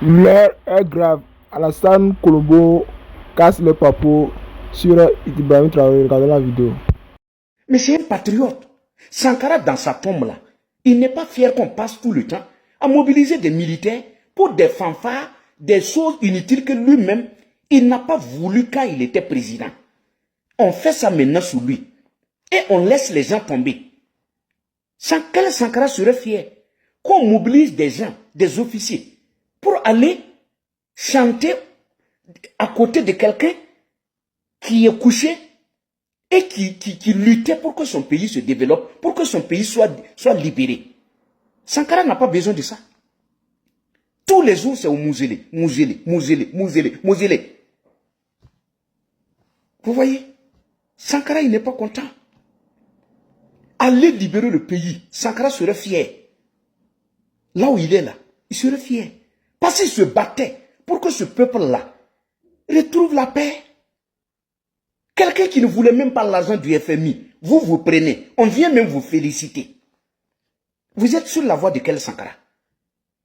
L'heure est grave. Alassane Colombo casse le papeau sur Ibrahim Traoré. Regardez la vidéo. Mais c'est un patriote. Sankara, dans sa tombe là, il n'est pas fier qu'on passe tout le temps à mobiliser des militaires pour des fanfares, des choses inutiles que lui-même, il n'a pas voulu quand il était président. On fait ça maintenant sous lui. Et on laisse les gens tomber. Quel Sankara serait fier qu'on mobilise des gens, des officiers, pour aller chanter à côté de quelqu'un qui est couché et qui luttait pour que son pays se développe, pour que son pays soit libéré. Sankara n'a pas besoin de ça. Tous les jours, c'est au Mouzélé, Mouzélé, Mouzélé, Mouzélé, Mouzélé. Vous voyez, Sankara, il n'est pas content. Aller libérer le pays, Sankara serait fier. Là où il est là, il serait fier. Parce qu'il se battait pour que ce peuple-là retrouve la paix. Quelqu'un qui ne voulait même pas l'argent du FMI, vous prenez. On vient même vous féliciter. Vous êtes sur la voie de quel Sankara?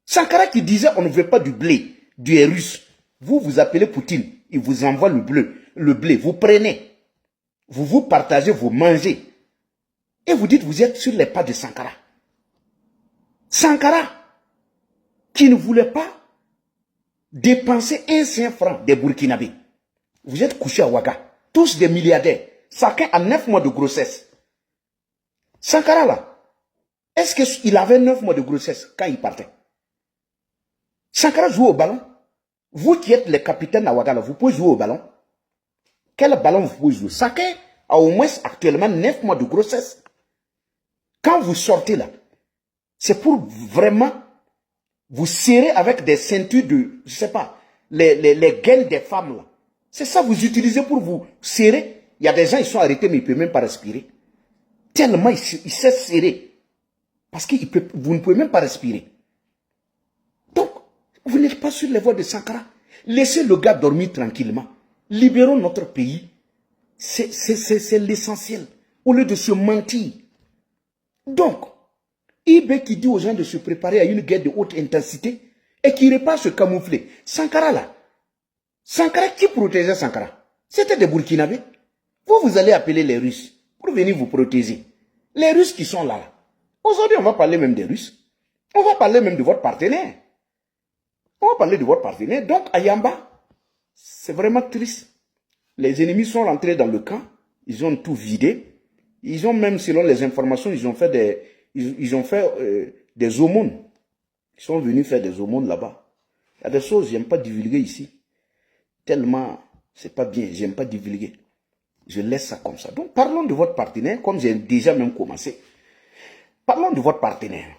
Sankara qui disait on ne veut pas du blé, du russe. Vous appelez Poutine, il vous envoie le blé. Vous prenez. Vous partagez, vous mangez. Et vous dites vous êtes sur les pas de Sankara. Sankara qui ne voulait pas dépenser un seul franc des Burkinabés. Vous êtes couchés à Ouaga. Tous des milliardaires. Chacun a 9 mois de grossesse. Sankara là, est-ce qu'il avait 9 mois de grossesse quand il partait? Sankara joue au ballon. Vous qui êtes les capitaines à Ouaga, vous pouvez jouer au ballon. Quel ballon vous pouvez jouer? Chacun a au moins actuellement 9 mois de grossesse. Quand vous sortez là, c'est pour vraiment vous serrer avec des ceintures de, je sais pas, les gaines des femmes là. C'est ça vous utilisez pour vous serrer. Il y a des gens, ils sont arrêtés, mais ils ne peuvent même pas respirer. Tellement ils s'est serré. Parce que vous ne pouvez même pas respirer. Donc, vous n'êtes pas sur les voies de Sankara. Laissez le gars dormir tranquillement. Libérons notre pays. C'est l'essentiel. Au lieu de se mentir. Donc, IB qui dit aux gens de se préparer à une guerre de haute intensité et qui repart se camoufler. Sankara là. Sankara, qui protégeait Sankara? C'était des Burkinabés. Vous allez appeler les Russes pour venir vous protéger. Les Russes qui sont là. Aujourd'hui, on va parler même des Russes. On va parler même de votre partenaire. On va parler de votre partenaire. Donc, à Yamba, c'est vraiment triste. Les ennemis sont rentrés dans le camp. Ils ont tout vidé. Ils ont même, selon les informations, ils ont fait des aumônes. Ils sont venus faire des aumônes là-bas. Il y a des choses que je n'aime pas divulguer ici. Tellement, c'est pas bien, j'aime pas divulguer. Je laisse ça comme ça. Donc, parlons de votre partenaire, comme j'ai déjà même commencé. Parlons de votre partenaire.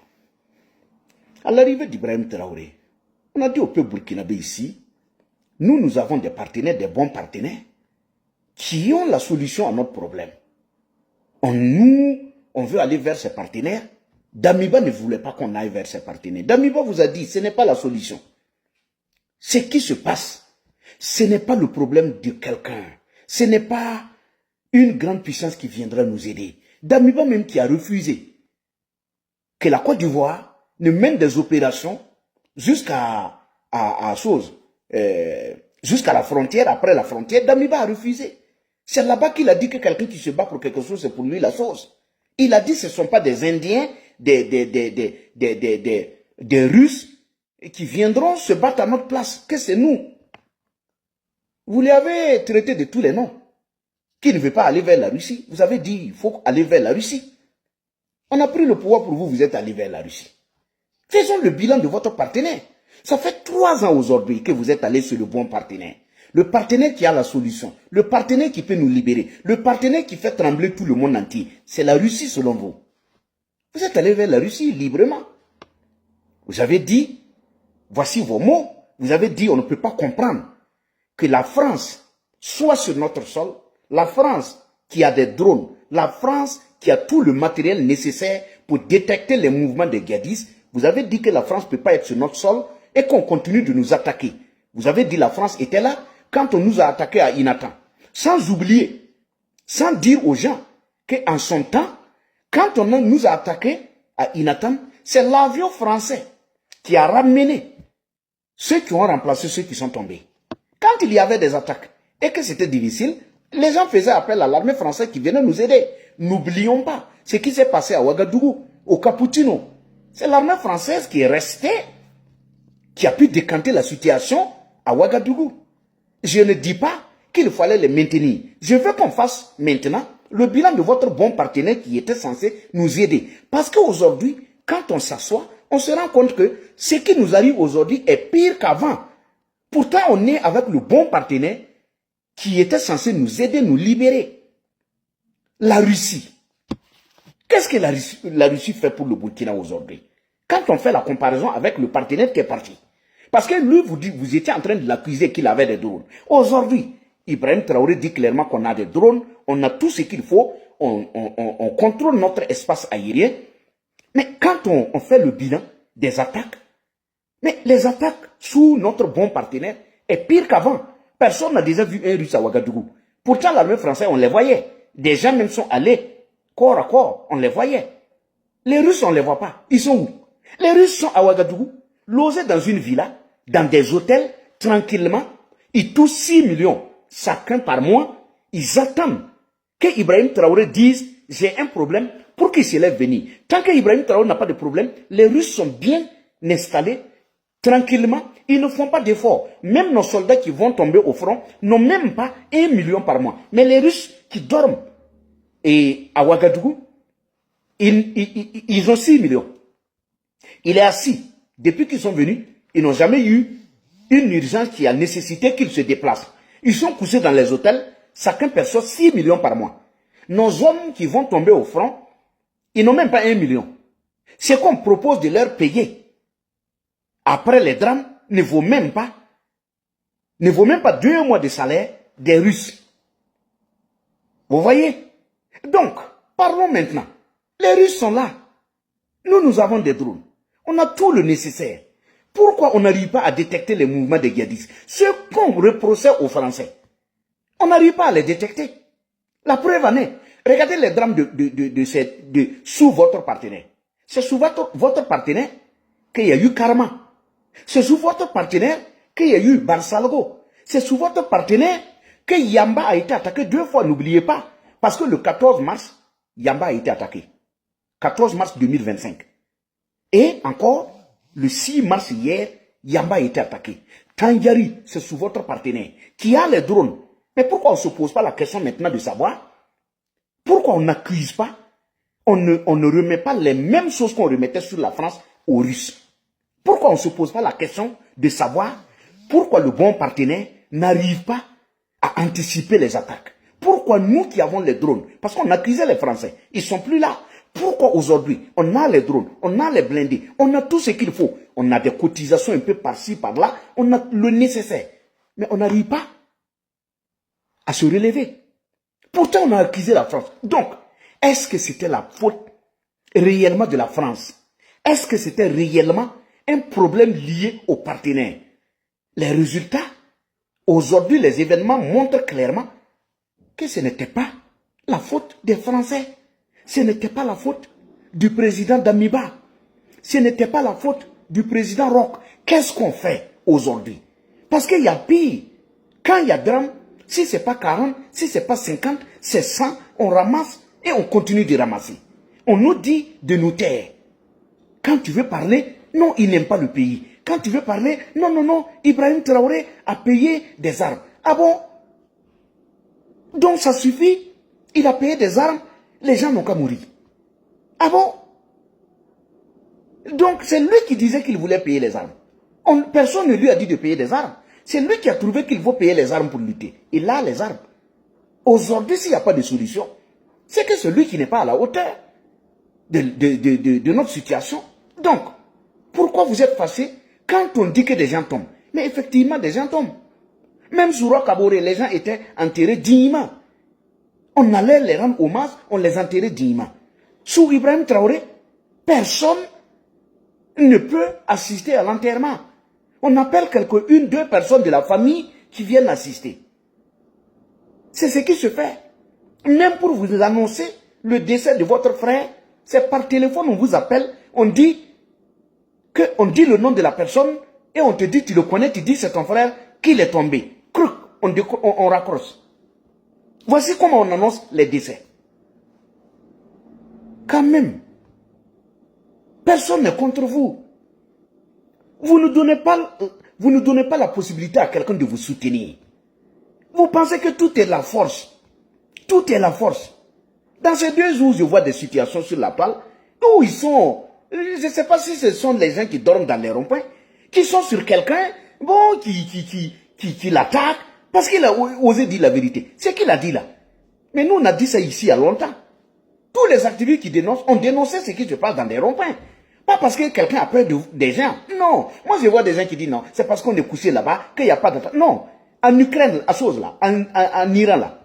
À l'arrivée d'Ibrahim Traoré, on a dit au peuple burkinabé ici, nous avons des partenaires, des bons partenaires, qui ont la solution à notre problème. On veut aller vers ces partenaires. Damiba ne voulait pas qu'on aille vers ses partenaires. Damiba vous a dit, ce n'est pas la solution. Ce qui se passe, ce n'est pas le problème de quelqu'un. Ce n'est pas une grande puissance qui viendra nous aider. Damiba même qui a refusé que la Côte d'Ivoire ne mène des opérations jusqu'à jusqu'à la frontière, après la frontière, Damiba a refusé. C'est là-bas qu'il a dit que quelqu'un qui se bat pour quelque chose, c'est pour lui la chose. Il a dit que ce ne sont pas des Indiens, des Russes qui viendront se battre à notre place, que c'est nous. Vous les avez traités de tous les noms. Qui ne veut pas aller vers la Russie? Vous avez dit, il faut aller vers la Russie. On a pris le pouvoir pour vous, vous êtes allé vers la Russie. Faisons le bilan de votre partenaire. Ça fait 3 ans aujourd'hui que vous êtes allé sur le bon partenaire. Le partenaire qui a la solution. Le partenaire qui peut nous libérer. Le partenaire qui fait trembler tout le monde entier. C'est la Russie selon vous. Vous êtes allé vers la Russie librement. Vous avez dit, voici vos mots. Vous avez dit, on ne peut pas comprendre que la France soit sur notre sol. La France qui a des drones. La France qui a tout le matériel nécessaire pour détecter les mouvements des djihadistes. Vous avez dit que la France ne peut pas être sur notre sol et qu'on continue de nous attaquer. Vous avez dit que la France était là quand on nous a attaqués à Inatan. Sans oublier, sans dire aux gens qu'en son temps, quand on nous a attaqués à Inatan, c'est l'avion français qui a ramené ceux qui ont remplacé ceux qui sont tombés. Quand il y avait des attaques et que c'était difficile, les gens faisaient appel à l'armée française qui venait nous aider. N'oublions pas ce qui s'est passé à Ouagadougou, au Cappuccino. C'est l'armée française qui est restée, qui a pu décanter la situation à Ouagadougou. Je ne dis pas qu'il fallait les maintenir. Je veux qu'on fasse maintenant le bilan de votre bon partenaire qui était censé nous aider. Parce qu'aujourd'hui, quand on s'assoit, on se rend compte que ce qui nous arrive aujourd'hui est pire qu'avant. Pourtant, on est avec le bon partenaire qui était censé nous aider, nous libérer. La Russie. Qu'est-ce que la Russie fait pour le Burkina aujourd'hui? Quand on fait la comparaison avec le partenaire qui est parti. Parce que lui, vous étiez en train de l'accuser qu'il avait des drones. Aujourd'hui, Ibrahim Traoré dit clairement qu'on a des drones, on a tout ce qu'il faut, on contrôle notre espace aérien. Mais quand on fait le bilan des attaques, mais les attaques sous notre bon partenaire est pire qu'avant. Personne n'a déjà vu un Russe à Ouagadougou. Pourtant, l'armée française, on les voyait. Des gens même sont allés corps à corps, on les voyait. Les Russes, on ne les voit pas. Ils sont où? Les Russes sont à Ouagadougou, logés dans une villa, dans des hôtels, tranquillement. Ils touchent 6 millions chacun par mois. Ils attendent que Ibrahim Traoré dise « j'ai un problème » pour qu'il se lève venir. Tant que Ibrahim Traoré n'a pas de problème, les Russes sont bien installés, tranquillement. Ils ne font pas d'efforts. Même nos soldats qui vont tomber au front n'ont même pas 1 million par mois. Mais les Russes qui dorment et à Ouagadougou, ils ont 6 millions. Il est assis. Depuis qu'ils sont venus, ils n'ont jamais eu une urgence qui a nécessité qu'ils se déplacent. Ils sont couchés dans les hôtels, chacun perçoit 6 millions par mois. Nos hommes qui vont tomber au front, ils n'ont même pas 1 million. Ce qu'on propose de leur payer après les drames ne vaut même pas 2 mois de salaire des Russes. Vous voyez? Donc, parlons maintenant. Les Russes sont là. Nous avons des drones. On a tout le nécessaire. Pourquoi on n'arrive pas à détecter les mouvements des djihadistes? Ce qu'on reprochait aux Français. On n'arrive pas à les détecter. La preuve en est. Regardez les drames sous votre partenaire. C'est sous votre partenaire qu'il y a eu Karma. C'est sous votre partenaire qu'il y a eu Barsalgo. C'est sous votre partenaire que Yamba a été attaqué 2 fois. N'oubliez pas. Parce que le 14 mars, Yamba a été attaqué. 14 mars 2025. Et encore, le 6 mars hier, Yamba a été attaqué. Tangiari, c'est sous votre partenaire qui a les drones. Mais pourquoi on ne se pose pas la question maintenant de savoir? Pourquoi on n'accuse pas? On ne remet pas les mêmes choses qu'on remettait sur la France aux Russes. Pourquoi on ne se pose pas la question de savoir pourquoi le bon partenaire n'arrive pas à anticiper les attaques? Pourquoi nous qui avons les drones, parce qu'on accusait les Français, ils ne sont plus là. Pourquoi aujourd'hui, on a les drones, on a les blindés, on a tout ce qu'il faut. On a des cotisations un peu par-ci, par-là, on a le nécessaire. Mais on n'arrive pas à se relever. Pourtant, on a accusé la France. Donc, est-ce que c'était la faute réellement de la France? Est-ce que c'était réellement un problème lié aux partenaires? Les résultats, aujourd'hui, les événements montrent clairement que ce n'était pas la faute des Français. Ce n'était pas la faute du président Damiba. Ce n'était pas la faute du président Roch. Qu'est-ce qu'on fait aujourd'hui? Parce qu'il y a pire. Quand il y a drame, si ce n'est pas 40, si ce n'est pas 50, c'est 100, on ramasse et on continue de ramasser. On nous dit de nous taire. Quand tu veux parler, non, il n'aime pas le pays. Quand tu veux parler, non, Ibrahim Traoré a payé des armes. Ah bon? Donc ça suffit? Il a payé des armes, les gens n'ont qu'à mourir. Ah bon? Donc c'est lui qui disait qu'il voulait payer les armes. Personne ne lui a dit de payer des armes. C'est lui qui a trouvé qu'il faut payer les armes pour lutter. Il a les armes. Aujourd'hui, s'il n'y a pas de solution, c'est que celui qui n'est pas à la hauteur de notre situation. Donc, pourquoi vous êtes fâchés quand on dit que des gens tombent? Mais effectivement, des gens tombent. Même sur Roch Kaboré, les gens étaient enterrés dignement. On allait les rendre hommage, on les enterrait dignement. Sous Ibrahim Traoré, personne ne peut assister à l'enterrement. On appelle une, 2 personnes de la famille qui viennent assister. C'est ce qui se fait. Même pour vous annoncer le décès de votre frère, c'est par téléphone, on vous appelle, on dit le nom de la personne Et on te dit, tu le connais, tu dis c'est ton frère, qu'il est tombé. Cruc, on raccroche. Voici comment on annonce les décès. Quand même, personne n'est contre vous. Vous ne donnez pas la possibilité à quelqu'un de vous soutenir. Vous pensez que tout est la force. Tout est la force. Dans ces 2 jours, je vois des situations sur la toile où ils sont, je ne sais pas si ce sont les gens qui dorment dans les ronds-points, qui sont sur quelqu'un, bon, qui l'attaque, parce qu'il a osé dire la vérité. C'est qu'il a dit là. Mais nous, on a dit ça ici il y a longtemps. Tous les activistes qui dénoncent, on dénonçait ce qui se passe dans les ronds-points. Pas parce que quelqu'un a peur des gens. Non. Moi, je vois des gens qui disent non, c'est parce qu'on est couché là-bas qu'il n'y a pas d'attaque. Non. En Ukraine, à chose là, en Iran là,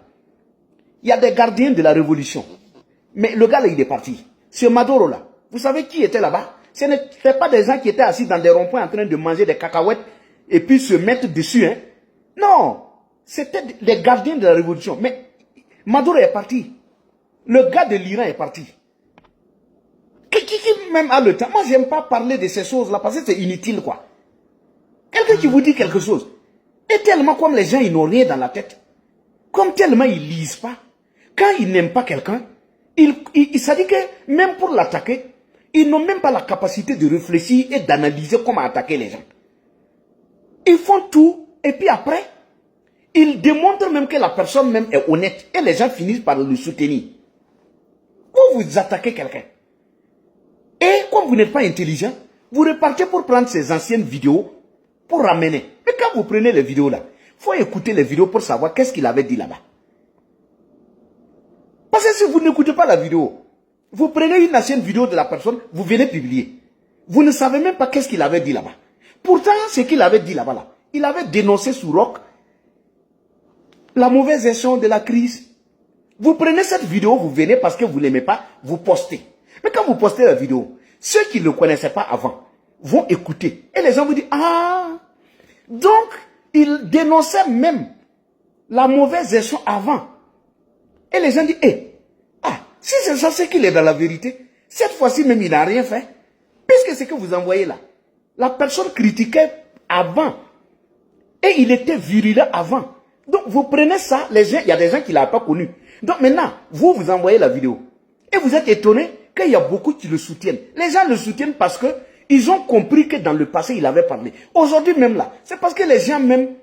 il y a des gardiens de la révolution. Mais le gars là, il est parti. Ce Maduro là, vous savez qui était là-bas? Ce n'était pas des gens qui étaient assis dans des ronds-points en train de manger des cacahuètes et puis se mettre dessus. Hein. Non. C'était les gardiens de la révolution. Mais Maduro est parti. Le gars de l'Iran est parti. Qui même a le temps. Moi, j'aime pas parler de ces choses-là parce que c'est inutile, quoi. Quelqu'un qui vous dit quelque chose. Et tellement comme les gens, ils n'ont rien dans la tête. Comme tellement ils lisent pas. Quand ils n'aiment pas quelqu'un, ça dit que même pour l'attaquer, ils n'ont même pas la capacité de réfléchir et d'analyser comment attaquer les gens. Ils font tout et puis après, ils démontrent même que la personne même est honnête. Et les gens finissent par le soutenir. Vous attaquez quelqu'un. Et comme vous n'êtes pas intelligent, vous repartez pour prendre ces anciennes vidéos pour ramener. Mais quand vous prenez les vidéos là, il faut écouter les vidéos pour savoir qu'est-ce qu'il avait dit là-bas. Parce que si vous n'écoutez pas la vidéo, vous prenez une ancienne vidéo de la personne, vous venez publier. Vous ne savez même pas qu'est-ce qu'il avait dit là-bas. Pourtant, ce qu'il avait dit là-bas, là, il avait dénoncé sous roc la mauvaise gestion de la crise. Vous prenez cette vidéo, vous venez parce que vous ne l'aimez pas, vous postez. Mais quand vous postez la vidéo, ceux qui ne le connaissaient pas avant vont écouter. Et les gens vous disent, ah, donc il dénonçait même la mauvaise gestion avant. Et les gens disent, si c'est ça, c'est qu'il est dans la vérité. Cette fois-ci même, il n'a rien fait. Puisque c'est que vous envoyez là. La personne critiquait avant. Et il était virulent avant. Donc vous prenez ça, les gens, il y a des gens qui ne l'ont pas connu. Donc maintenant, vous envoyez la vidéo. Et vous êtes étonné qu'il y a beaucoup qui le soutiennent. Les gens le soutiennent parce que ils ont compris que dans le passé, il avait parlé. Aujourd'hui même là, c'est parce que les gens même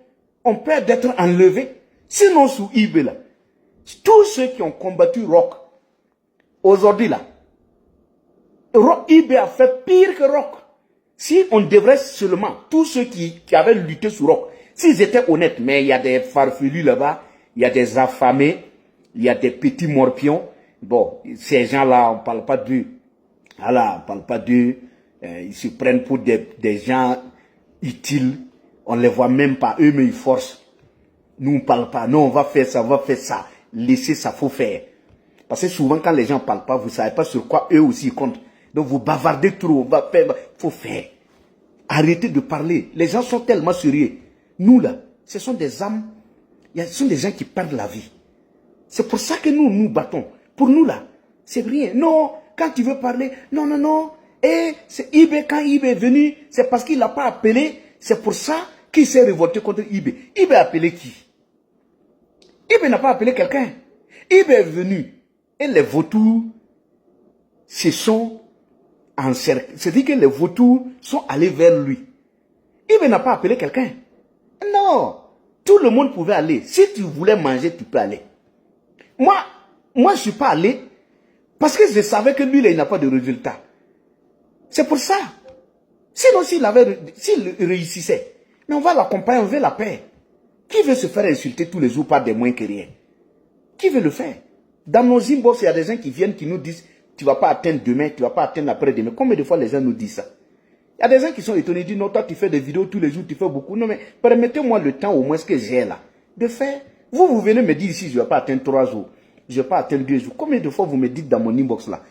ont peur d'être enlevés. Sinon, sous eBay là, tous ceux qui ont combattu Rock, aujourd'hui là, eBay a fait pire que Rock. Si on devrait seulement, tous ceux qui avaient lutté sur Rock, s'ils étaient honnêtes, mais il y a des farfelus là-bas, il y a des affamés, il y a des petits morpions. Bon, ces gens-là, on ne parle pas d'eux. Voilà, on ne parle pas d'eux. Ils se prennent pour des gens utiles. On ne les voit même pas. Eux, mais ils forcent. Nous, on ne parle pas. Non, on va faire ça, on va faire ça. Laissez ça, faut faire. Parce que souvent, quand les gens ne parlent pas, vous ne savez pas sur quoi eux aussi comptent. Donc, vous bavardez trop. On va faire. Faut faire. Arrêtez de parler. Les gens sont tellement sérieux. Nous, là, ce sont des âmes. Ce sont des gens qui perdent la vie. C'est pour ça que nous, nous battons. Pour nous, là, c'est rien. Non, quand tu veux parler, non, non, non. Et c'est eBay, quand eBay est venu, c'est parce qu'il n'a pas appelé. C'est pour ça qu'il s'est révolté contre eBay. eBay a appelé qui? eBay n'a pas appelé quelqu'un. eBay est venu. Et les vautours se sont encerclés. C'est-à-dire que les vautours sont allés vers lui. eBay n'a pas appelé quelqu'un. Non. Tout le monde pouvait aller. Si tu voulais manger, tu peux aller. Moi, je ne suis pas allé parce que je savais que lui, il n'a pas de résultat. C'est pour ça. Sinon, s'il réussissait, mais on va l'accompagner, on veut la paix. Qui veut se faire insulter tous les jours par des moins que rien? Qui veut le faire? Dans nos inbox, il y a des gens qui viennent, qui nous disent, tu ne vas pas atteindre demain, tu ne vas pas atteindre après-demain. Combien de fois les gens nous disent ça? Il y a des gens qui sont étonnés, ils disent, non, toi tu fais des vidéos tous les jours, tu fais beaucoup. Non, mais permettez-moi le temps au moins ce que j'ai là, de faire. Vous venez me dire ici, je ne vais pas atteindre 3 jours. Je ne vais pas atteindre 2 jours. Combien de fois vous me dites dans mon inbox là,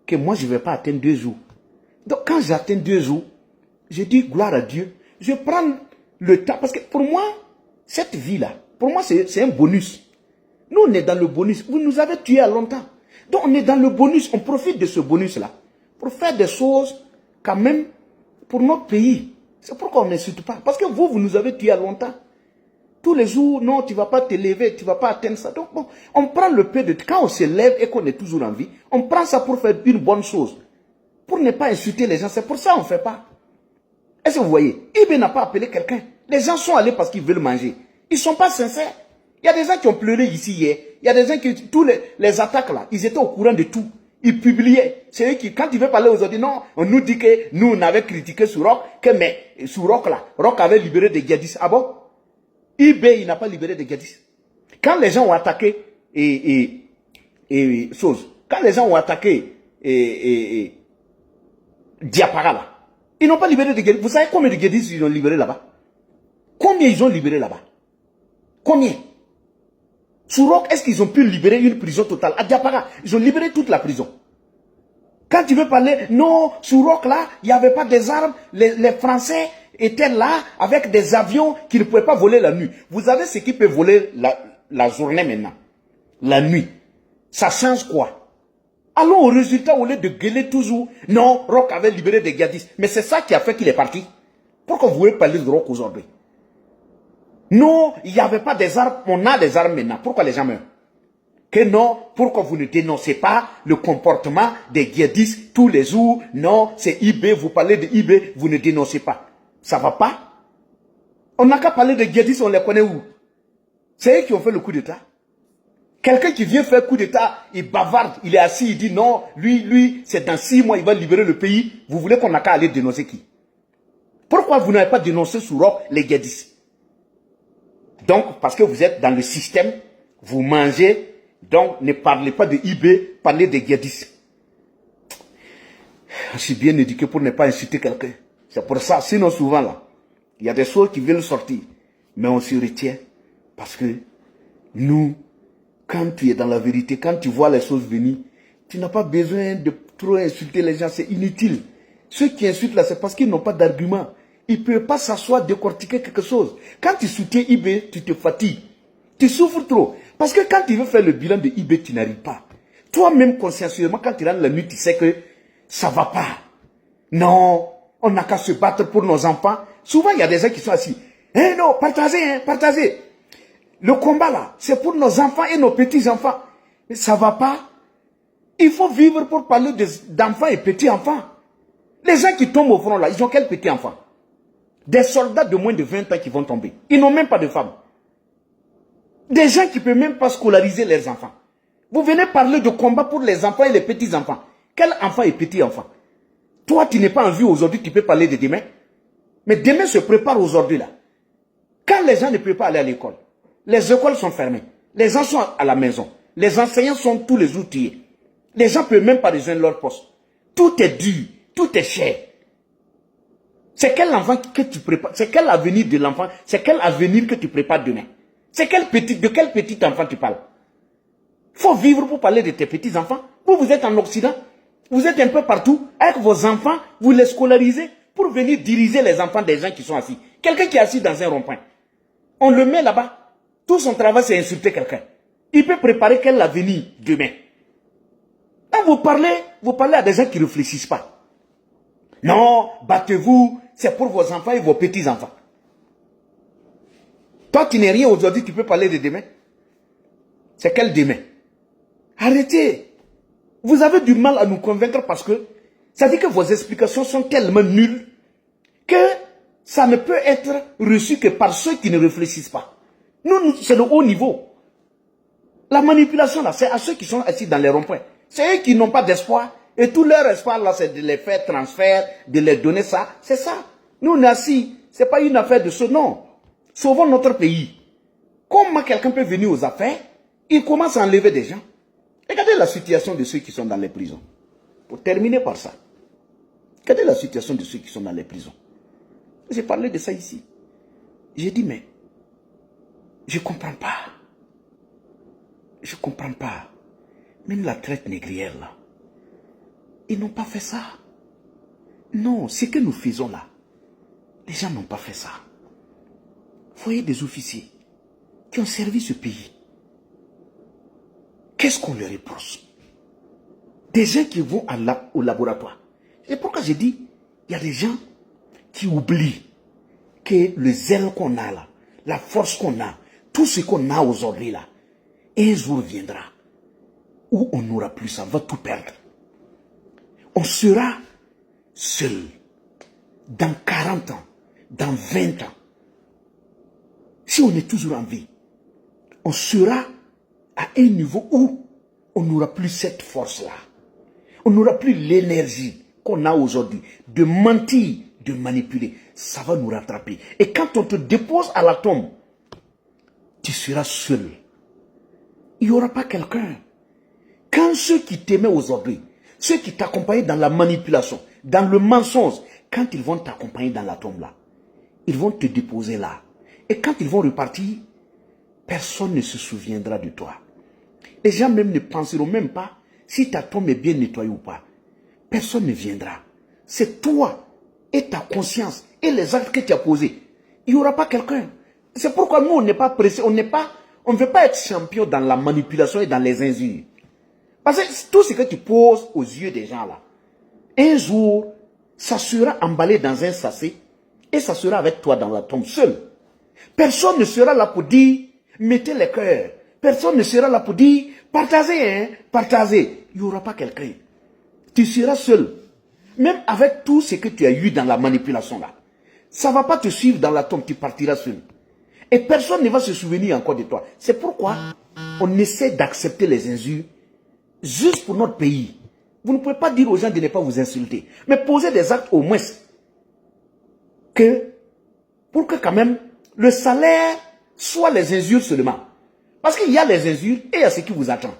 que moi je ne vais pas atteindre 2 jours? Donc quand j'atteins 2 jours, je dis gloire à Dieu. Je prends le temps, parce que pour moi, cette vie-là, pour moi c'est un bonus. Nous on est dans le bonus. Vous nous avez tués à longtemps. Donc on est dans le bonus, on profite de ce bonus-là. Pour faire des choses quand même pour notre pays. C'est pourquoi on n'insulte pas. Parce que vous nous avez tués à longtemps. Tous les jours, non, tu ne vas pas te lever, tu ne vas pas atteindre ça. Donc bon, on prend le peu de... Quand on se lève et qu'on est toujours en vie, on prend ça pour faire une bonne chose. Pour ne pas insulter les gens. C'est pour ça qu'on ne fait pas. Est-ce que vous voyez? Ibé n'a pas appelé quelqu'un. Les gens sont allés parce qu'ils veulent manger. Ils ne sont pas sincères. Il y a des gens qui ont pleuré ici hier. Il y a des gens qui... Tous les attaques là, ils étaient au courant de tout. Ils publiaient. C'est eux qui, quand ils veulent parler aujourd'hui, non, on nous dit que nous, on avait critiqué Sourok, que mais Sourok là, Rock avait libéré des djihadistes. Ah bon? eBay, il n'a pas libéré des djihadistes. Quand les gens ont attaqué quand les gens ont attaqué Diapara là, ils n'ont pas libéré des djihadistes. Vous savez combien de djihadistes ils ont libéré là-bas? Combien ils ont libéré là-bas? Combien? Sourok, est-ce qu'ils ont pu libérer une prison totale? À Diapara, ils ont libéré toute la prison. Quand tu veux parler, non, Sourok là, il n'y avait pas des armes, les Français étaient là avec des avions qui ne pouvaient pas voler la nuit. Vous savez ce qui peut voler la journée maintenant? La nuit. Ça change quoi? Allons au résultat au lieu de gueuler toujours. Non, Rock avait libéré des djihadistes. Mais c'est ça qui a fait qu'il est parti. Pourquoi vous voulez parler de Rock aujourd'hui? Non, il n'y avait pas des armes. On a des armes maintenant. Pourquoi les gens meurent? Que non, pourquoi vous ne dénoncez pas le comportement des djihadistes tous les jours? Non, c'est eBay, vous parlez de eBay, vous ne dénoncez pas. Ça va pas? On n'a qu'à parler de djihadistes, on les connaît où? C'est eux qui ont fait le coup d'État. Quelqu'un qui vient faire coup d'État, il bavarde, il est assis, il dit non, lui, c'est dans 6 mois, il va libérer le pays. Vous voulez qu'on n'a qu'à aller dénoncer qui? Pourquoi vous n'avez pas dénoncé Sourok les djihadistes? Donc, parce que vous êtes dans le système, vous mangez. Donc, ne parlez pas de eBay, parlez des djihadistes. Je suis bien éduqué pour ne pas insulter quelqu'un. C'est pour ça, sinon souvent là, il y a des choses qui viennent sortir. Mais on se retient. Parce que nous, quand tu es dans la vérité, quand tu vois les choses venir, tu n'as pas besoin de trop insulter les gens, c'est inutile. Ceux qui insultent là, c'est parce qu'ils n'ont pas d'argument. Ils ne peuvent pas s'asseoir, décortiquer quelque chose. Quand tu soutiens eBay, tu te fatigues. Tu souffres trop. Parce que quand tu veux faire le bilan de eBay, tu n'arrives pas. Toi-même, consciencieusement, quand tu rentres la nuit, tu sais que ça ne va pas. Non, on n'a qu'à se battre pour nos enfants. Souvent, il y a des gens qui sont assis. Eh non, partagez, partagez. Le combat là, c'est pour nos enfants et nos petits-enfants. Mais ça ne va pas. Il faut vivre pour parler d'enfants et petits-enfants. Les gens qui tombent au front là, ils ont quels petits-enfants? Des soldats de moins de 20 ans qui vont tomber. Ils n'ont même pas de femmes. Des gens qui ne peuvent même pas scolariser leurs enfants. Vous venez parler de combat pour les enfants et les petits-enfants. Quel enfant et petit-enfant? Toi, tu n'es pas en vie aujourd'hui, tu peux parler de demain. Mais demain se prépare aujourd'hui là. Quand les gens ne peuvent pas aller à l'école, les écoles sont fermées, les gens sont à la maison, les enseignants sont tous les jours tués. Les gens ne peuvent même pas rejoindre leur poste. Tout est dur, tout est cher. C'est quel enfant que tu prépares? C'est quel avenir de l'enfant? C'est quel avenir que tu prépares demain? C'est de quel petit enfant tu parles? Il faut vivre pour parler de tes petits-enfants. Vous êtes en Occident. Vous êtes un peu partout. Avec vos enfants, vous les scolarisez pour venir diriger les enfants des gens qui sont assis. Quelqu'un qui est assis dans un rond-point. On le met là-bas. Tout son travail, c'est insulter quelqu'un. Il peut préparer quel avenir demain. Quand vous parlez à des gens qui ne réfléchissent pas. Non, battez-vous, c'est pour vos enfants et vos petits-enfants. Toi, tu n'es rien aujourd'hui, tu peux parler de demain. C'est quel demain? Arrêtez. Vous avez du mal à nous convaincre parce que ça dit que vos explications sont tellement nulles que ça ne peut être reçu que par ceux qui ne réfléchissent pas. Nous c'est le haut niveau. La manipulation, là, c'est à ceux qui sont assis dans les ronds-points. C'est eux qui n'ont pas d'espoir. Et tout leur espoir, là, c'est de les faire transfert, de les donner ça. C'est ça. Nous, on est assis. Ce n'est pas une affaire de ce nom. Sauvons notre pays. Comment quelqu'un peut venir aux affaires? Il commence à enlever des gens. Regardez la situation de ceux qui sont dans les prisons. Pour terminer par ça. Regardez la situation de ceux qui sont dans les prisons. J'ai parlé de ça ici. J'ai dit, mais je ne comprends pas. Je ne comprends pas. Même la traite négrière, là. Ils n'ont pas fait ça. Non, ce que nous faisons là, les gens n'ont pas fait ça. Vous voyez des officiers qui ont servi ce pays. Qu'est-ce qu'on leur reproche? Des gens qui vont au laboratoire. C'est pourquoi j'ai dit, il y a des gens qui oublient. que le zèle qu'on a là, la force qu'on a, tout ce qu'on a aujourd'hui là, un jour viendra où on n'aura plus ça, on va tout perdre. On sera seul dans 40 ans, dans 20 ans. Si on est toujours en vie, on sera à un niveau où on n'aura plus cette force-là. On n'aura plus l'énergie qu'on a aujourd'hui de mentir, de manipuler. Ça va nous rattraper. Et quand on te dépose à la tombe, tu seras seul. Il n'y aura pas quelqu'un. Quand ceux qui t'aimaient aujourd'hui, ceux qui t'accompagnaient dans la manipulation, dans le mensonge, quand ils vont t'accompagner dans la tombe là, ils vont te déposer là. Et quand ils vont repartir, personne ne se souviendra de toi. Les gens même ne penseront même pas si ta tombe est bien nettoyée ou pas. Personne ne viendra. C'est toi et ta conscience et les actes que tu as posés. Il n'y aura pas quelqu'un. C'est pourquoi nous, on n'est pas pressés. On ne veut pas être champion dans la manipulation et dans les injures. Parce que tout ce que tu poses aux yeux des gens là, un jour, ça sera emballé dans un sachet et ça sera avec toi dans la tombe seul. Personne ne sera là pour dire, mettez les cœurs. Personne ne sera là pour dire, partagez, hein, partagez. Il n'y aura pas quelqu'un. Tu seras seul. Même avec tout ce que tu as eu dans la manipulation là. Ça ne va pas te suivre dans la tombe, tu partiras seul. Et personne ne va se souvenir encore de toi. C'est pourquoi on essaie d'accepter les injures juste pour notre pays. Vous ne pouvez pas dire aux gens de ne pas vous insulter. Mais posez des actes au moins pour que quand même le salaire soit les injures seulement. Parce qu'il y a les injures et il y a ce qui vous attend.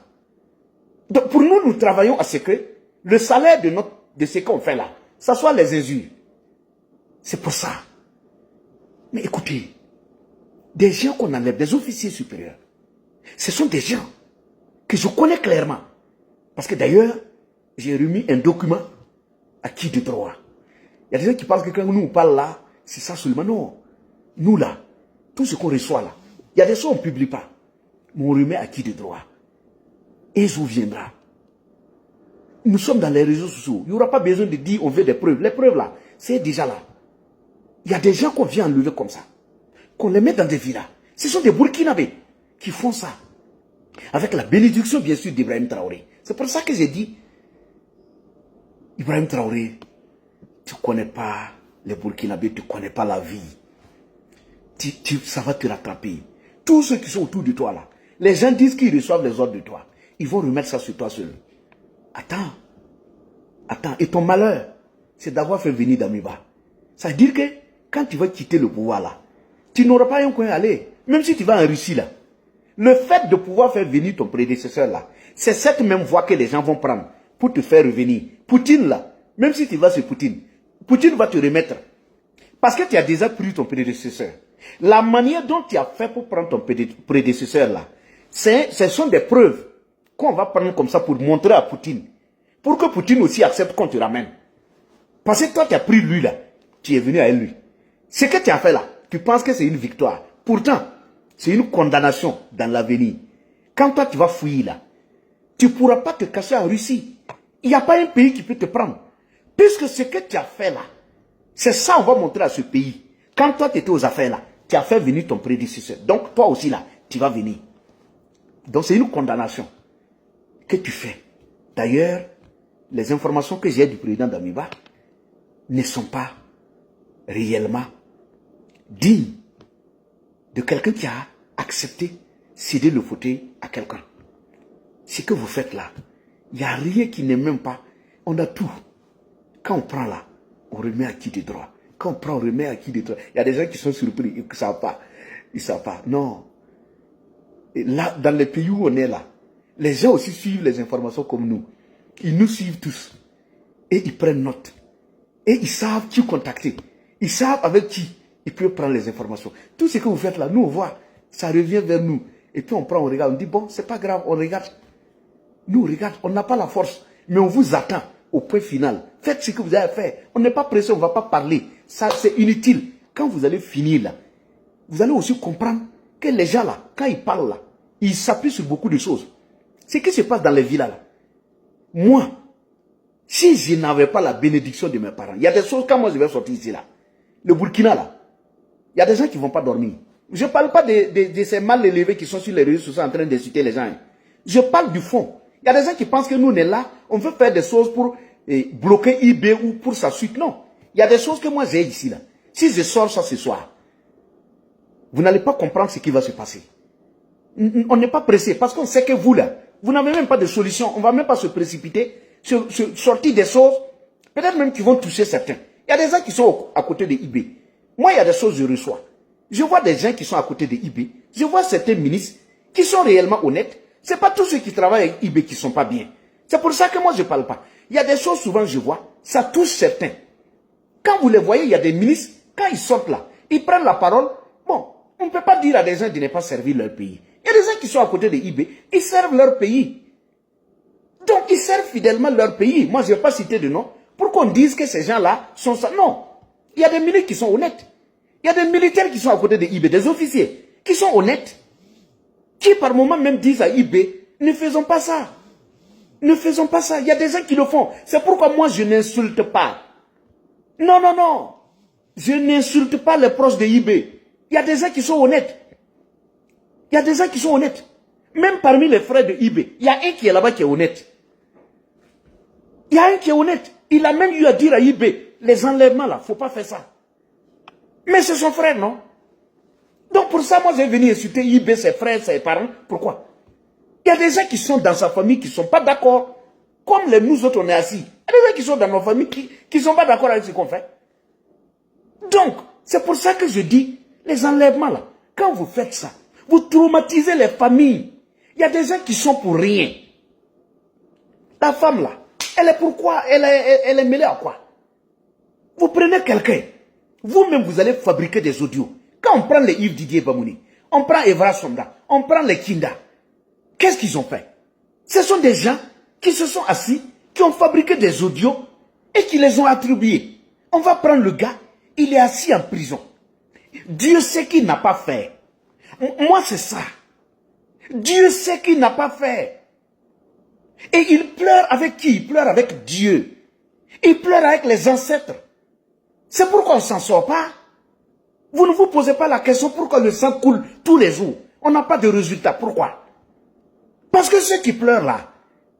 Donc pour nous, nous travaillons à ce que le salaire de ce qu'on fait là, ça soit les injures. C'est pour ça. Mais écoutez, des gens qu'on enlève, des officiers supérieurs, ce sont des gens que je connais clairement. Parce que d'ailleurs, j'ai remis un document à qui de droit. Il y a des gens qui pensent que quand nous on parle là, c'est ça seulement. Non. Nous là, tout ce qu'on reçoit là, il y a des choses qu'on ne publie pas. Mais on remet à qui de droit. Et je viendra. Nous sommes dans les réseaux sociaux. Il n'y aura pas besoin de dire on veut des preuves. Les preuves là, c'est déjà là. Il y a des gens qu'on vient enlever comme ça. Qu'on les met dans des villas. Ce sont des Burkinabés qui font ça. Avec la bénédiction bien sûr d'Ibrahim Traoré. C'est pour ça que j'ai dit, Ibrahim Traoré, tu ne connais pas les Burkinabés, tu ne connais pas la vie. Ça va te rattraper. Tous ceux qui sont autour de toi là, les gens disent qu'ils reçoivent les ordres de toi. Ils vont remettre ça sur toi seul. Attends. Et ton malheur, c'est d'avoir fait venir Damiba. Ça veut dire que quand tu vas quitter le pouvoir là, tu n'auras pas un coin à aller. Même si tu vas en Russie là. Le fait de pouvoir faire venir ton prédécesseur là, c'est cette même voie que les gens vont prendre pour te faire revenir. Poutine là, même si tu vas sur Poutine, Poutine va te remettre. Parce que tu as déjà pris ton prédécesseur. La manière dont tu as fait pour prendre ton prédécesseur là, ce sont des preuves qu'on va prendre comme ça pour montrer à Poutine. Pour que Poutine aussi accepte qu'on te ramène. Parce que toi tu as pris lui là, tu es venu à lui. Ce que tu as fait là, tu penses que c'est une victoire. Pourtant, c'est une condamnation dans l'avenir. Quand toi tu vas fouiller là, tu ne pourras pas te cacher en Russie. Il n'y a pas un pays qui peut te prendre. Puisque ce que tu as fait là, c'est ça on va montrer à ce pays. Quand toi tu étais aux affaires là, tu as fait venir ton prédécesseur. Donc toi aussi là, tu vas venir. Donc c'est une condamnation que tu fais. D'ailleurs, les informations que j'ai du président Damiba ne sont pas réellement dignes de quelqu'un qui a accepté céder le fauteuil à quelqu'un. Ce que vous faites là, il n'y a rien qui n'est même pas. On a tout. Quand on prend là, on remet à qui de droit. Quand on prend, on remet à qui de droit. Il y a des gens qui sont surpris, ils ne savent pas. Ils ne savent pas. Non. Et là, dans les pays où on est là, les gens aussi suivent les informations comme nous. Ils nous suivent tous. Et ils prennent note. Et ils savent qui contacter. Ils savent avec qui ils peuvent prendre les informations. Tout ce que vous faites là, nous on voit. Ça revient vers nous. Et puis on prend, on regarde, on dit bon, c'est pas grave, on regarde. Nous on regarde, on n'a pas la force. Mais on vous attend au point final. Faites ce que vous avez fait. On n'est pas pressé, on ne va pas parler. Ça c'est inutile. Quand vous allez finir là, vous allez aussi comprendre que les gens là, quand ils parlent là, ils s'appuient sur beaucoup de choses. Ce qui se passe dans les villas là. Moi, si je n'avais pas la bénédiction de mes parents, il y a des choses quand moi je vais sortir ici là. Le Burkina là, Il y a des gens qui ne vont pas dormir. Je ne parle pas de ces mal élevés qui sont sur les réseaux sociaux en train d'insulter les gens. Je parle du fond. Il y a des gens qui pensent que nous, on est là, on veut faire des choses pour bloquer eBay ou pour sa suite. Non. Il y a des choses que moi j'ai ici, là. Si je sors ça ce soir, vous n'allez pas comprendre ce qui va se passer. On n'est pas pressé parce qu'on sait que vous, là, vous n'avez même pas de solution. On ne va même pas se précipiter, sortir des choses, peut-être même qui vont toucher certains. Il y a des gens qui sont à côté de eBay. Moi, il y a des choses que je reçois. Je vois des gens qui sont à côté de eBay. Je vois certains ministres qui sont réellement honnêtes. Ce n'est pas tous ceux qui travaillent avec eBay qui ne sont pas bien. C'est pour ça que moi, je ne parle pas. Il y a des choses souvent, je vois, ça touche certains. Quand vous les voyez, il y a des ministres, quand ils sortent là, ils prennent la parole. Bon, on ne peut pas dire à des gens de ne pas servir leur pays. Il y a des gens qui sont à côté de eBay, ils servent leur pays. Donc, ils servent fidèlement leur pays. Moi, je ne vais pas citer de nom pour qu'on dise que ces gens-là sont ça. Non. Il y a des ministres qui sont honnêtes. Il y a des militaires qui sont à côté de eBay, des officiers qui sont honnêtes. Qui par moment même disent à eBay, ne faisons pas ça. Ne faisons pas ça. Il y a des gens qui le font. C'est pourquoi moi, je n'insulte pas. Non, non, non. Je n'insulte pas les proches de eBay. Il y a des gens qui sont honnêtes. Il y a des gens qui sont honnêtes. Même parmi les frères de eBay, il y a un qui est là-bas qui est honnête. Il y a un qui est honnête. Il a même eu à dire à eBay, les enlèvements là, il ne faut pas faire ça. Mais c'est son frère, non? Donc pour ça, moi j'ai venu insulter eBay, ses frères, ses parents. Pourquoi? Il y a des gens qui sont dans sa famille qui ne sont pas d'accord. Comme nous autres, on est assis. Il y a des gens qui sont dans nos familles qui ne sont pas d'accord avec ce qu'on fait. Donc, c'est pour ça que je dis, les enlèvements là, quand vous faites ça, vous traumatisez les familles. Il y a des gens qui sont pour rien. La femme là, elle est pourquoi? Elle est mêlée à quoi? Vous prenez quelqu'un, vous-même vous allez fabriquer des audios. Quand on prend les Yves Didier Bamouni, on prend Evra Sonda, on prend les Kinda. Qu'est-ce qu'ils ont fait? Ce sont des gens qui se sont assis, qui ont fabriqué des audios et qui les ont attribués. On va prendre le gars, il est assis en prison. Dieu sait qu'il n'a pas fait. Moi, c'est ça. Dieu sait qu'il n'a pas fait. Et il pleure avec qui? Il pleure avec Dieu. Il pleure avec les ancêtres. C'est pourquoi on ne s'en sort pas. Vous ne vous posez pas la question pourquoi le sang coule tous les jours. On n'a pas de résultat. Pourquoi? Parce que ceux qui pleurent là,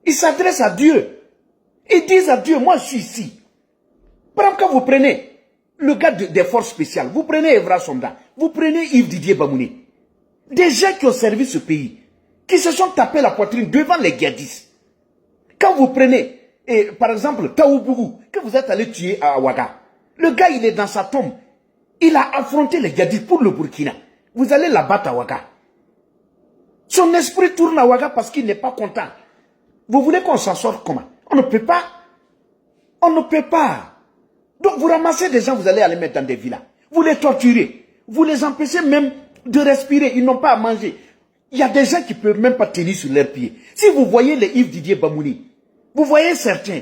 ils s'adressent à Dieu. Ils disent à Dieu, moi je suis ici. Par exemple, quand vous prenez le gars des forces spéciales, vous prenez Evra Sonda, vous prenez Yves Didier Bamouni, des gens qui ont servi ce pays, qui se sont tapés la poitrine devant les djihadistes. Quand vous prenez, par exemple, Taoubougou, que vous êtes allé tuer à Ouaga, le gars il est dans sa tombe, il a affronté les djihadistes pour le Burkina. Vous allez l'abattre à Ouaga. Son esprit tourne à Ouaga parce qu'il n'est pas content. Vous voulez qu'on s'en sorte comment? On ne peut pas. On ne peut pas. Donc vous ramassez des gens, vous allez les mettre dans des villas. Vous les torturez. Vous les empêchez même de respirer. Ils n'ont pas à manger. Il y a des gens qui ne peuvent même pas tenir sur leurs pieds. Si vous voyez les Yves Didier Bamouni, vous voyez certains,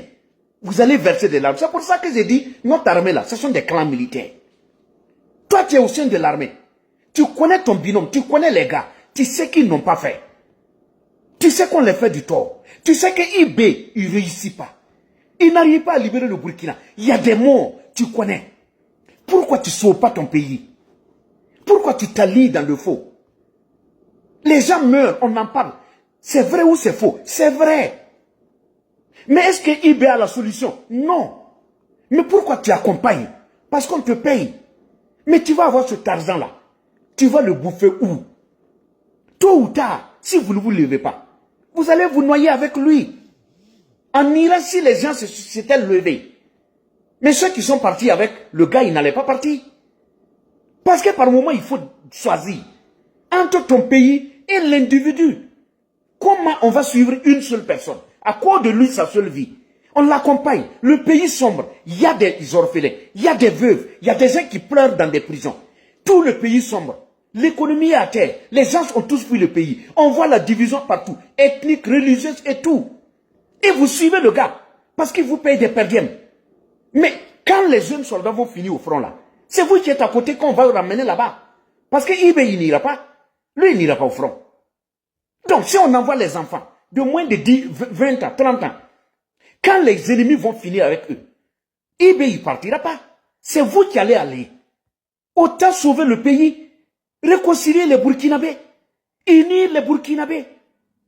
vous allez verser des larmes. C'est pour ça que j'ai dit, notre armée là, ce sont des clans militaires. Toi, tu es au sein de l'armée. Tu connais ton binôme, tu connais les gars. Tu sais qu'ils n'ont pas fait. Tu sais qu'on les fait du tort. Tu sais que IB, il ne réussit pas. Il n'arrive pas à libérer le Burkina. Il y a des morts, tu connais. Pourquoi tu ne sauves pas ton pays? Pourquoi tu t'allies dans le faux? Les gens meurent, on en parle. C'est vrai ou c'est faux? C'est vrai. Mais est-ce que IB a la solution? Non. Mais pourquoi tu accompagnes? Parce qu'on te paye. Mais tu vas avoir cet argent-là. Tu vas le bouffer où? Tôt ou tard, si vous ne vous levez pas, vous allez vous noyer avec lui. En Iran, si les gens s'étaient levés, mais ceux qui sont partis avec le gars, ils n'allaient pas partir. Parce que par moment, il faut choisir entre ton pays et l'individu. Comment on va suivre une seule personne? À cause de lui, sa seule vie. On l'accompagne. Le pays sombre. Il y a des orphelins. Il y a des veuves. Il y a des gens qui pleurent dans des prisons. Tout le pays sombre. L'économie est à terre. Les gens ont tous fui le pays. On voit la division partout. Ethnique, religieuse et tout. Et vous suivez le gars. Parce qu'il vous paye des perdièmes. Mais quand les jeunes soldats vont finir au front là, c'est vous qui êtes à côté qu'on va ramener là-bas. Parce que IB, il n'ira pas. Lui, il n'ira pas au front. Donc, si on envoie les enfants de moins de 10, 20 ans, 30 ans, quand les ennemis vont finir avec eux, IB, il ne partira pas. C'est vous qui allez aller. Autant sauver le pays, réconcilier les Burkinabés, unir les Burkinabés,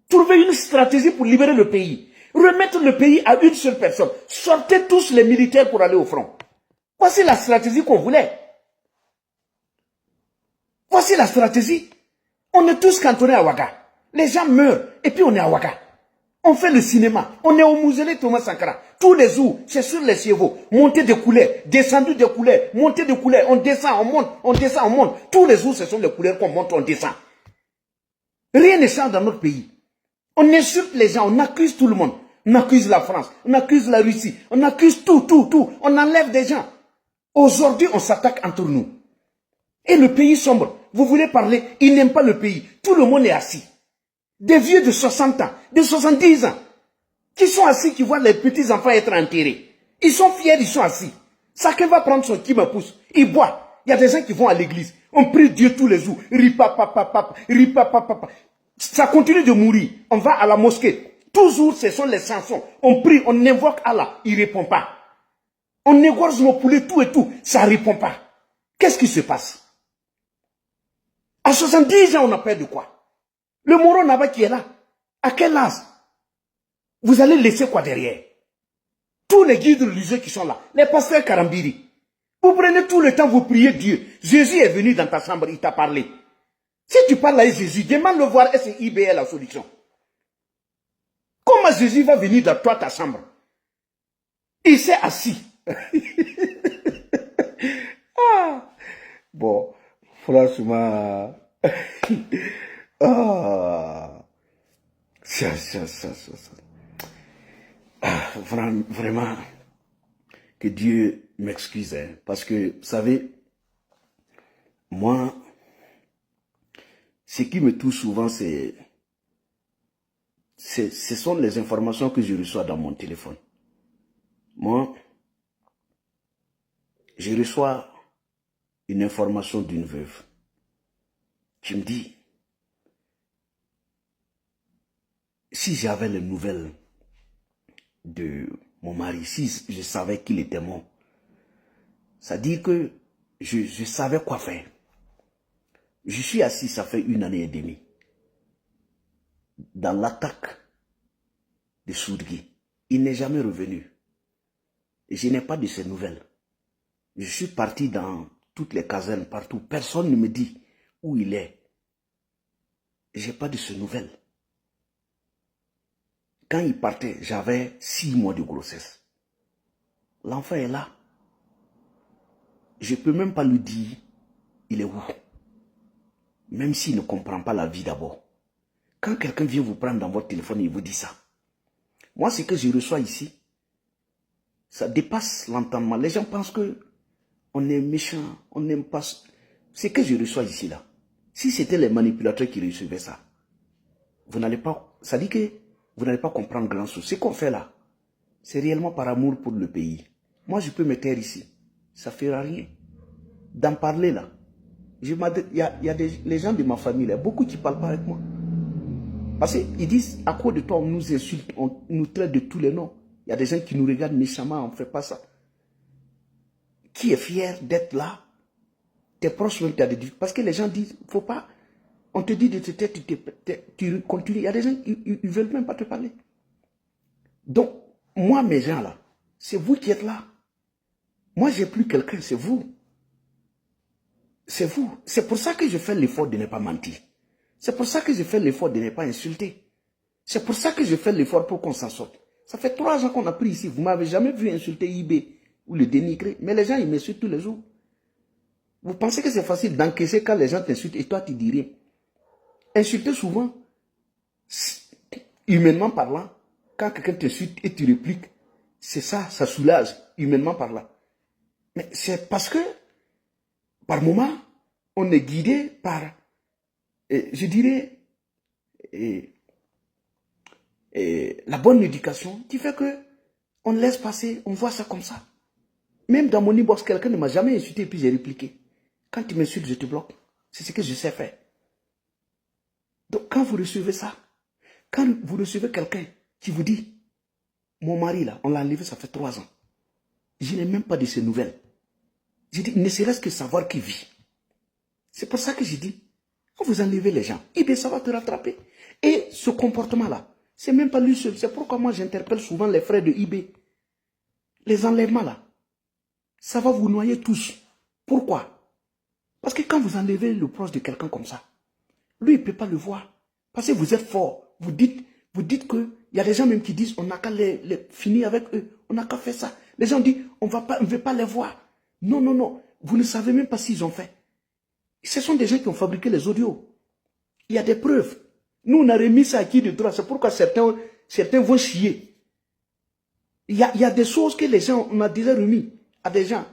trouver une stratégie pour libérer le pays, remettre le pays à une seule personne, sortez tous les militaires pour aller au front. Voici la stratégie qu'on voulait. Voici la stratégie. On est tous cantonnés à Ouaga. Les gens meurent et puis on est à Ouaga. On fait le cinéma. On est au Mausolée Thomas Sankara. Tous les jours, c'est sur les chevaux. Monter des couleurs, descendu des couleurs, monter des couleurs. On descend, on monte, on descend, on monte. Tous les jours, ce sont les couleurs qu'on monte, on descend. Rien ne change dans notre pays. On insulte les gens, on accuse tout le monde. On accuse la France, on accuse la Russie, on accuse tout. On enlève des gens. Aujourd'hui, on s'attaque entre nous. Et le pays sombre. Vous voulez parler, ils n'aiment pas le pays. Tout le monde est assis. Des vieux de 60 ans, de 70 ans, qui sont assis, qui voient les petits-enfants être enterrés. Ils sont fiers, ils sont assis. Chacun va prendre son qui me pousse. Il boit. Il y a des gens qui vont à l'église. On prie Dieu tous les jours. Ripapapapap, ripapapapap. Ça continue de mourir. On va à la mosquée. Toujours, ce sont les chansons. On prie, on invoque Allah. Il ne répond pas. On égorge nos poulets, tout et tout. Ça ne répond pas. Qu'est-ce qui se passe? À 70 ans, on a peur de quoi? Le Moro Naba qui est là, à quel âge? Vous allez laisser quoi derrière? Tous les guides religieux qui sont là, les pasteurs Karambiri, vous prenez tout le temps, vous priez Dieu. Jésus est venu dans ta chambre, il t'a parlé. Si tu parles à Jésus, demande le voir, est-ce qu'il est la solution? Comment Jésus va venir dans toi, ta chambre? Il s'est assis. Ah. Bon, franchement... Ah, vraiment, que Dieu m'excuse, hein, parce que, vous savez, moi, ce qui me touche souvent, ce sont les informations que je reçois dans mon téléphone. Moi, je reçois une information d'une veuve qui me dit, si j'avais les nouvelles de mon mari, si je savais qu'il était mort, ça dit que je savais quoi faire. Je suis assis, ça fait 1 année et demie, dans l'attaque de Soudgui. Il n'est jamais revenu. Et je n'ai pas de ses nouvelles. Je suis parti dans toutes les casernes, partout. Personne ne me dit où il est. Je n'ai pas de ses nouvelles. Quand il partait, j'avais 6 mois de grossesse. L'enfant est là. Je ne peux même pas lui dire, il est où? Même s'il ne comprend pas la vie d'abord. Quand quelqu'un vient vous prendre dans votre téléphone, il vous dit ça. Moi, ce que je reçois ici, ça dépasse l'entendement. Les gens pensent que on est méchant, on n'aime pas ce que je reçois ici là. Si c'était les manipulateurs qui recevaient ça, vous n'allez pas, ça dit que vous n'allez pas comprendre grand chose. Ce qu'on fait là, c'est réellement par amour pour le pays. Moi, je peux me taire ici. Ça ne fera rien. D'en parler là. Il y a les gens de ma famille, là, beaucoup qui ne parlent pas avec moi. Parce qu'ils disent, à cause de toi, on nous insulte, on nous traite de tous les noms. Il y a des gens qui nous regardent méchamment, on ne fait pas ça. Qui est fier d'être là? Tes proches même t'as des difficultés. Parce que les gens disent, faut pas. On te dit de te taire, tu continues. Il y a des gens qui ne veulent même pas te parler. Donc, moi, mes gens là, c'est vous qui êtes là. Moi, j'ai plus quelqu'un, c'est vous. C'est vous. C'est pour ça que je fais l'effort de ne pas mentir. C'est pour ça que je fais l'effort de ne pas insulter. C'est pour ça que je fais l'effort pour qu'on s'en sorte. Ça fait 3 ans qu'on a pris ici. Vous ne m'avez jamais vu insulter IB ou le dénigrer. Mais les gens, ils m'insultent tous les jours. Vous pensez que c'est facile d'encaisser quand les gens t'insultent et toi, tu dis rien. Insulter souvent, humainement parlant, quand quelqu'un t'insulte et tu répliques, c'est ça, ça soulage, humainement parlant. Mais c'est parce que, par moment, on est guidé par, je dirais, la bonne éducation qui fait que on laisse passer, on voit ça comme ça. Même dans mon inbox, quelqu'un ne m'a jamais insulté et puis j'ai répliqué. Quand tu m'insultes, je te bloque. C'est ce que je sais faire. Donc quand vous recevez ça, quand vous recevez quelqu'un qui vous dit, mon mari là, on l'a enlevé, ça fait 3 ans. Je n'ai même pas de ses nouvelles. Je dis, ne serait-ce que savoir qu'il vit. C'est pour ça que j'ai dit, quand vous enlevez les gens, eh bien ça va te rattraper. Et ce comportement-là, c'est même pas lui seul. C'est pourquoi moi j'interpelle souvent les frères de IB. Les enlèvements là, ça va vous noyer tous. Pourquoi? Parce que quand vous enlevez le proche de quelqu'un comme ça, lui il ne peut pas le voir. Parce que vous êtes fort. Vous dites que, il y a des gens même qui disent, on n'a qu'à les finir avec eux. On n'a qu'à faire ça. Les gens disent, on ne veut pas les voir. Non, non, non. Vous ne savez même pas s'ils ont fait. Ce sont des gens qui ont fabriqué les audios. Il y a des preuves. Nous, on a remis ça à qui de droit. C'est pourquoi certains vont chier. Il y a des choses que les gens, on a déjà remis à des gens.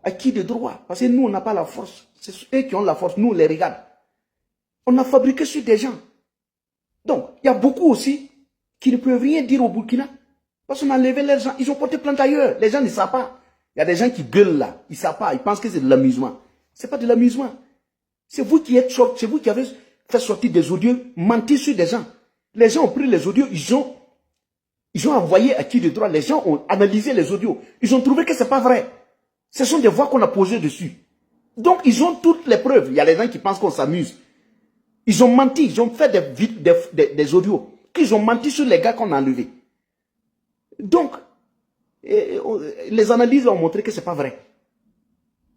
À qui de droit? Parce que nous, on n'a pas la force. C'est eux qui ont la force. Nous, on les regarde. On a fabriqué sur des gens. Donc, il y a beaucoup aussi qui ne peuvent rien dire au Burkina. Parce qu'on a enlevé les gens. Ils ont porté plainte ailleurs. Les gens ne savent pas. Il y a des gens qui gueulent là. Ils ne savent pas. Ils pensent que c'est de l'amusement. Ce n'est pas de l'amusement. C'est vous qui êtes choqués. C'est vous qui avez fait sortir des audios, menti sur des gens. Les gens ont pris les audios. Ils ont envoyé à qui de droit. Les gens ont analysé les audios. Ils ont trouvé que ce n'est pas vrai. Ce sont des voix qu'on a posées dessus. Donc, ils ont toutes les preuves. Il y a les gens qui pensent qu'on s'amuse. Ils ont menti. Ils ont fait des audios. Qu'ils ont menti sur les gars qu'on a enlevés. Donc, les analyses ont montré que ce n'est pas vrai.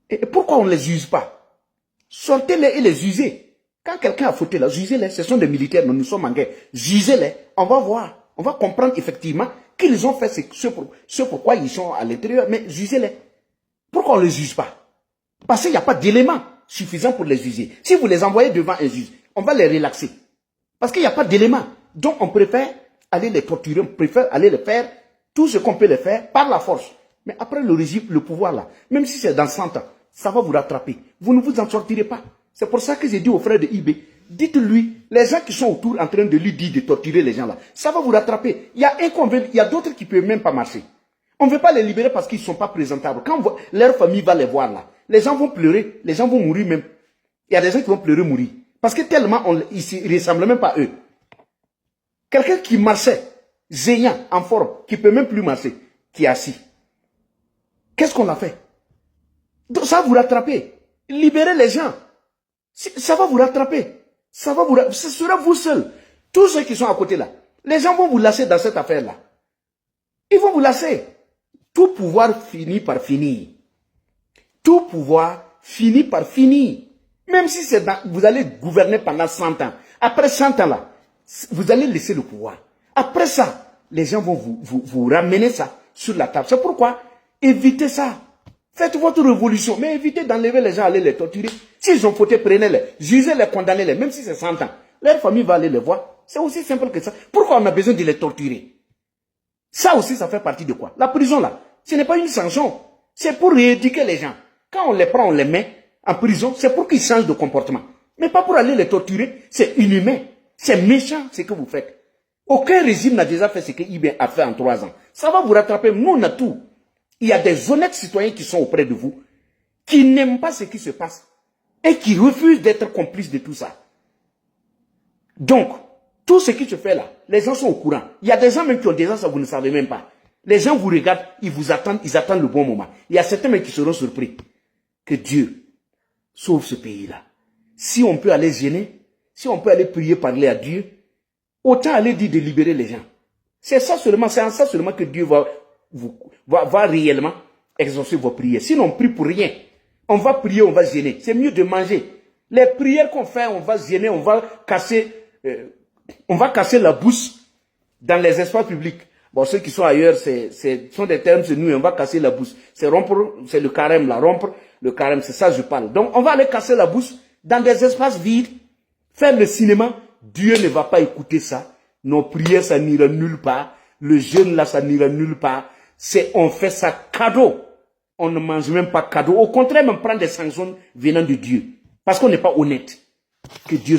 Et pourquoi on ne les use pas? Sortez-les et les usez. Quand quelqu'un a fauté là, usez-les. Ce sont des militaires, nous sommes en guerre. Usez-les. On va voir. On va comprendre effectivement qu'ils ont fait ce pourquoi ils sont à l'intérieur. Mais usez-les. Pourquoi on ne les use pas? Parce qu'il n'y a pas d'éléments suffisants pour les user. Si vous les envoyez devant un juge, on va les relaxer. Parce qu'il n'y a pas d'éléments. Donc on préfère aller les torturer, on préfère aller les faire, tout ce qu'on peut les faire par la force. Mais après le régime, le pouvoir là, même si c'est dans 100 ans, ça va vous rattraper. Vous ne vous en sortirez pas. C'est pour ça que j'ai dit aux frères de IB, dites-lui, les gens qui sont autour en train de lui dire de torturer les gens là, ça va vous rattraper. Il y a d'autres qui ne peuvent même pas marcher. On ne veut pas les libérer parce qu'ils ne sont pas présentables. Quand leur famille va les voir là, les gens vont pleurer, les gens vont mourir même. Il y a des gens qui vont pleurer, mourir. Parce que tellement, ils ne ressemblent même pas à eux. Quelqu'un qui marchait, zéignant, en forme, qui ne peut même plus marcher, qui est assis. Qu'est-ce qu'on a fait? Donc, ça va vous rattraper. Libérez les gens. Ça va vous rattraper. Ce sera vous seul. Tous ceux qui sont à côté là, les gens vont vous lâcher dans cette affaire-là. Ils vont vous lâcher. Tout pouvoir finit par finir. Tout pouvoir finit par finir. Même si vous allez gouverner pendant 100 ans. Après 100 ans là, vous allez laisser le pouvoir. Après ça, les gens vont vous ramener ça sur la table. C'est pourquoi, évitez ça. Faites votre révolution, mais évitez d'enlever les gens, aller les torturer. S'ils ont fauté, prenez-les, jugez-les, condamnez-les, même si c'est 100 ans. Leur famille va aller les voir. C'est aussi simple que ça. Pourquoi on a besoin de les torturer? Ça aussi, ça fait partie de quoi? La prison là, ce n'est pas une sanction. C'est pour rééduquer les gens. Quand on les prend, on les met en prison, c'est pour qu'ils changent de comportement. Mais pas pour aller les torturer. C'est inhumain. C'est méchant ce que vous faites. Aucun régime n'a déjà fait ce que IB a fait en 3 ans. Ça va vous rattraper. Nous, on a tout. Il y a des honnêtes citoyens qui sont auprès de vous, qui n'aiment pas ce qui se passe et qui refusent d'être complices de tout ça. Donc, tout ce qui se fait là, les gens sont au courant. Il y a des gens même qui ont déjà ça, vous ne savez même pas. Les gens vous regardent, ils attendent le bon moment. Il y a certains même qui seront surpris que Dieu sauve ce pays-là. Si on peut aller gêner, si on peut aller prier, parler à Dieu, autant aller dire de libérer les gens. C'est ça seulement, c'est en ça seulement que Dieu va réellement exaucer vos prières. Sinon, on prie pour rien. On va prier, on va gêner. C'est mieux de manger. Les prières qu'on fait, on va gêner, on va casser la bouche dans les espaces publics. Bon, ceux qui sont ailleurs, sont des termes, c'est nous, on va casser la bouche. C'est rompre, c'est le carême, là, rompre le carême, c'est ça que je parle. Donc, on va aller casser la bouche dans des espaces vides, faire le cinéma. Dieu ne va pas écouter ça. Nos prières, ça n'ira nulle part. Le jeûne, là, ça n'ira nulle part. On fait ça cadeau. On ne mange même pas cadeau. Au contraire, on prend des sanctions venant de Dieu. Parce qu'on n'est pas honnête. Que Dieu